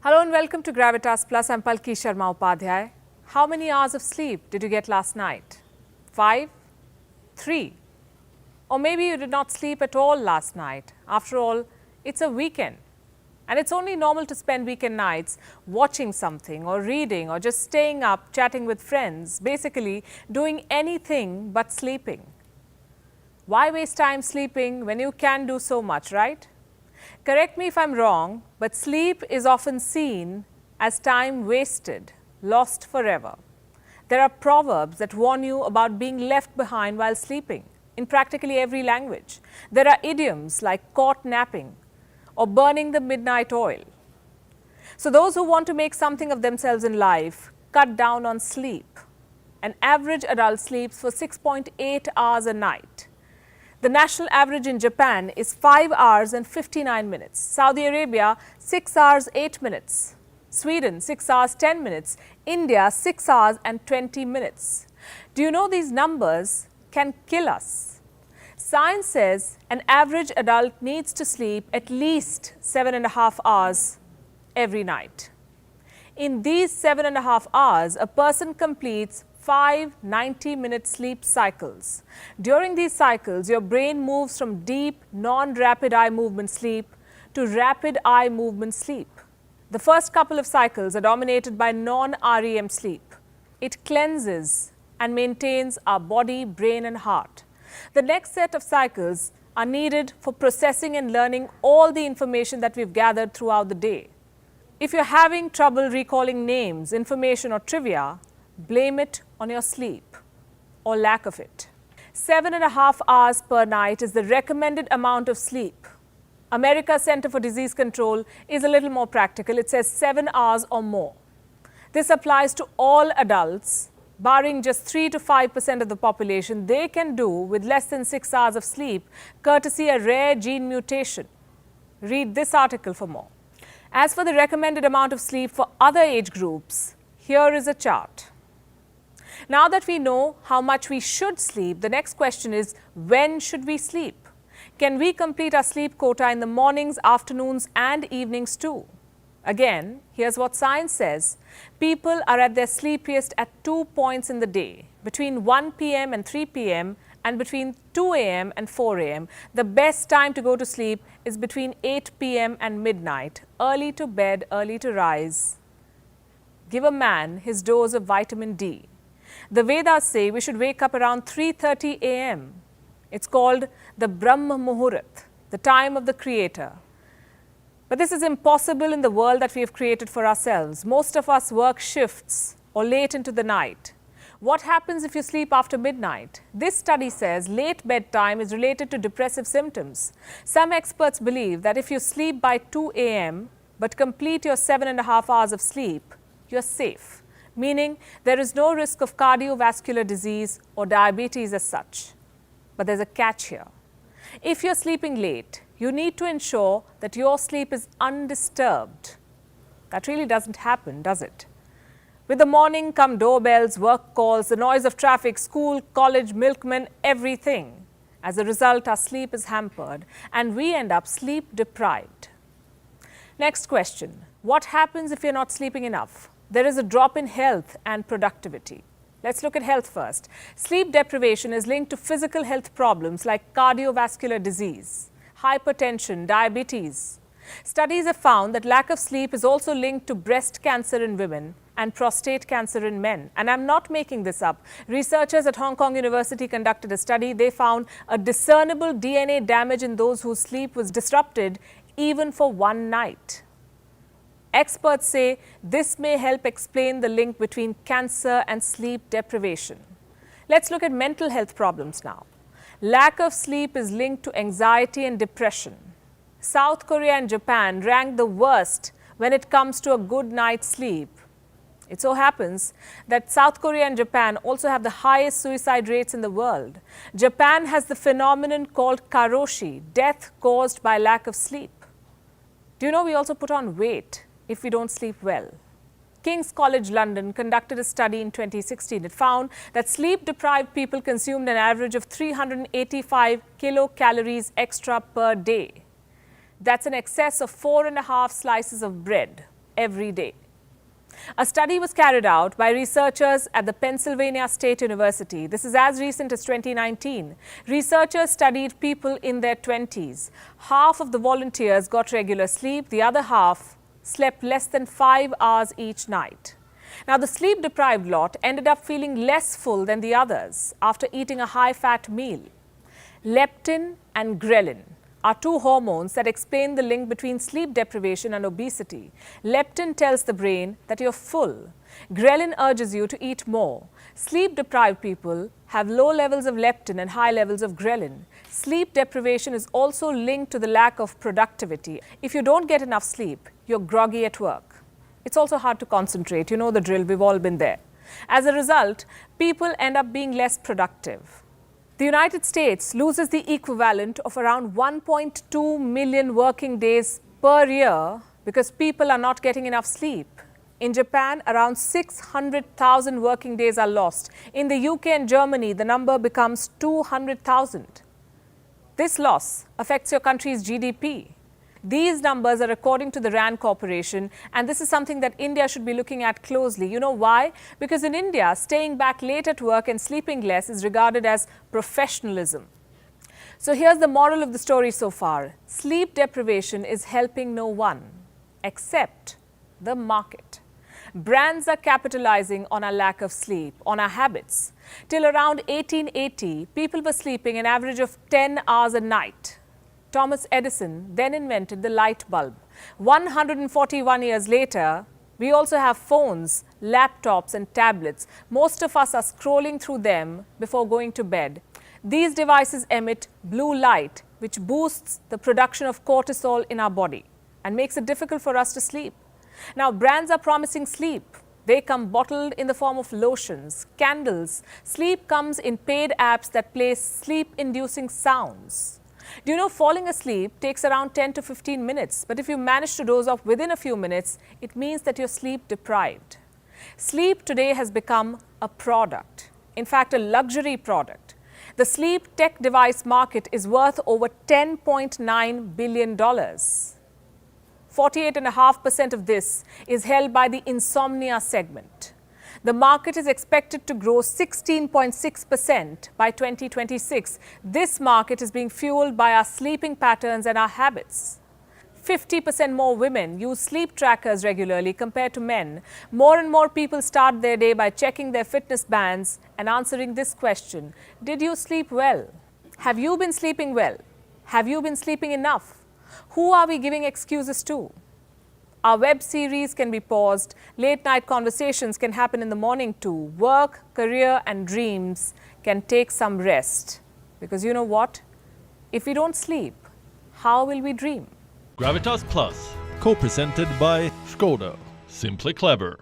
Hello and welcome to Gravitas Plus. I'm Palki Sharma Upadhyay. How many hours of sleep did you get last night? 5? 3? Or maybe you did not sleep at all last night. After all, it's a weekend. And it's only normal to spend weekend nights watching something or reading or just staying up, chatting with friends, basically doing anything but sleeping. Why waste time sleeping when you can do so much, right? Correct me if I'm wrong, but sleep is often seen as time wasted, lost forever. There are proverbs that warn you about being left behind while sleeping in practically every language. There are idioms like caught napping or burning the midnight oil. So those who want to make something of themselves in life cut down on sleep. An average adult sleeps for 6.8 hours a night. The national average in Japan is 5 hours and 59 minutes. Saudi Arabia, 6 hours 8 minutes. Sweden, 6 hours 10 minutes. India, 6 hours and 20 minutes. Do you know these numbers can kill us? Science says an average adult needs to sleep at least 7.5 hours every night. In these 7.5 hours, a person completes 5 90-minute sleep cycles. During these cycles, your brain moves from deep, non-rapid eye movement sleep to rapid eye movement sleep. The first couple of cycles are dominated by non-REM sleep. It cleanses and maintains our body, brain and heart. The next set of cycles are needed for processing and learning all the information that we've gathered throughout the day. If you're having trouble recalling names, information or trivia, blame it on your sleep or lack of it. 7.5 hours per night is the recommended amount of sleep. America's Center for Disease Control is a little more practical. It says 7 hours or more. This applies to all adults, barring just 3 to 5% of the population. They can do with less than 6 hours of sleep, courtesy a rare gene mutation. Read this article for more. As for the recommended amount of sleep for other age groups, here is a chart. Now that we know how much we should sleep, the next question is, when should we sleep? Can we complete our sleep quota in the mornings, afternoons and evenings too? Again, here's what science says. People are at their sleepiest at 2 points in the day, between 1 p.m. and 3 p.m. and between 2 a.m. and 4 a.m. The best time to go to sleep is between 8 p.m. and midnight. Early to bed, early to rise. Give a man his dose of vitamin D. The Vedas say we should wake up around 3:30 a.m. It's called the Brahma Muhurat, the time of the Creator. But this is impossible in the world that we have created for ourselves. Most of us work shifts or late into the night. What happens if you sleep after midnight? This study says late bedtime is related to depressive symptoms. Some experts believe that if you sleep by 2 a.m. but complete your 7.5 hours of sleep, you're safe. Meaning there is no risk of cardiovascular disease or diabetes as such. But there's a catch here. If you're sleeping late, you need to ensure that your sleep is undisturbed. That really doesn't happen, does it? With the morning come doorbells, work calls, the noise of traffic, school, college, milkmen, everything. As a result, our sleep is hampered and we end up sleep deprived. Next question. What happens if you're not sleeping enough? There is a drop in health and productivity. Let's look at health first. Sleep deprivation is linked to physical health problems like cardiovascular disease, hypertension, diabetes. Studies have found that lack of sleep is also linked to breast cancer in women and prostate cancer in men. And I'm not making this up. Researchers at Hong Kong University conducted a study. They found a discernible DNA damage in those whose sleep was disrupted even for one night. Experts say this may help explain the link between cancer and sleep deprivation. Let's look at mental health problems now. Lack of sleep is linked to anxiety and depression. South Korea and Japan rank the worst when it comes to a good night's sleep. It so happens that South Korea and Japan also have the highest suicide rates in the world. Japan has the phenomenon called karoshi, death caused by lack of sleep. Do you know we also put on weight if we don't sleep well? King's College London conducted a study in 2016. It found that sleep-deprived people consumed an average of 385 kilocalories extra per day. That's an excess of 4.5 slices of bread. every day. A study was carried out by researchers at the Pennsylvania State University. This is as recent as 2019. Researchers studied people in their 20s. Half of the volunteers got regular sleep. The other half slept less than 5 hours each night. Now, the sleep-deprived lot ended up feeling less full than the others after eating a high-fat meal. Leptin and ghrelin are two hormones that explain the link between sleep deprivation and obesity. Leptin tells the brain that you're full. Ghrelin urges you to eat more. Sleep-deprived people have low levels of leptin and high levels of ghrelin. Sleep deprivation is also linked to the lack of productivity. If you don't get enough sleep, you're groggy at work. It's also hard to concentrate. You know the drill, we've all been there. As a result, people end up being less productive. The United States loses the equivalent of around 1.2 million working days per year because people are not getting enough sleep. In Japan, around 600,000 working days are lost. In the UK and Germany, the number becomes 200,000. This loss affects your country's GDP. These numbers are according to the RAND Corporation, and this is something that India should be looking at closely. You know why? Because in India, staying back late at work and sleeping less is regarded as professionalism. So here's the moral of the story so far. Sleep deprivation is helping no one except the market. Brands are capitalizing on our lack of sleep, on our habits. Till around 1880, people were sleeping an average of 10 hours a night. Thomas Edison then invented the light bulb. 141 years later, we also have phones, laptops and tablets. Most of us are scrolling through them before going to bed. These devices emit blue light, which boosts the production of cortisol in our body and makes it difficult for us to sleep. Now, brands are promising sleep. They come bottled in the form of lotions, candles. Sleep comes in paid apps that play sleep-inducing sounds. Do you know falling asleep takes around 10 to 15 minutes, but if you manage to doze off within a few minutes, it means that you're sleep deprived. Sleep today has become a product, in fact, a luxury product. The sleep tech device market is worth over $10.9 billion. 48.5% of this is held by the insomnia segment. The market is expected to grow 16.6% by 2026. This market is being fueled by our sleeping patterns and our habits. 50% more women use sleep trackers regularly compared to men. More and more people start their day by checking their fitness bands and answering this question: did you sleep well? Have you been sleeping well? Have you been sleeping enough? Who are we giving excuses to? Our web series can be paused. Late night conversations can happen in the morning too. Work, career and dreams can take some rest. Because you know what? If we don't sleep, how will we dream? Gravitas Plus, co-presented by Skoda. Simply clever.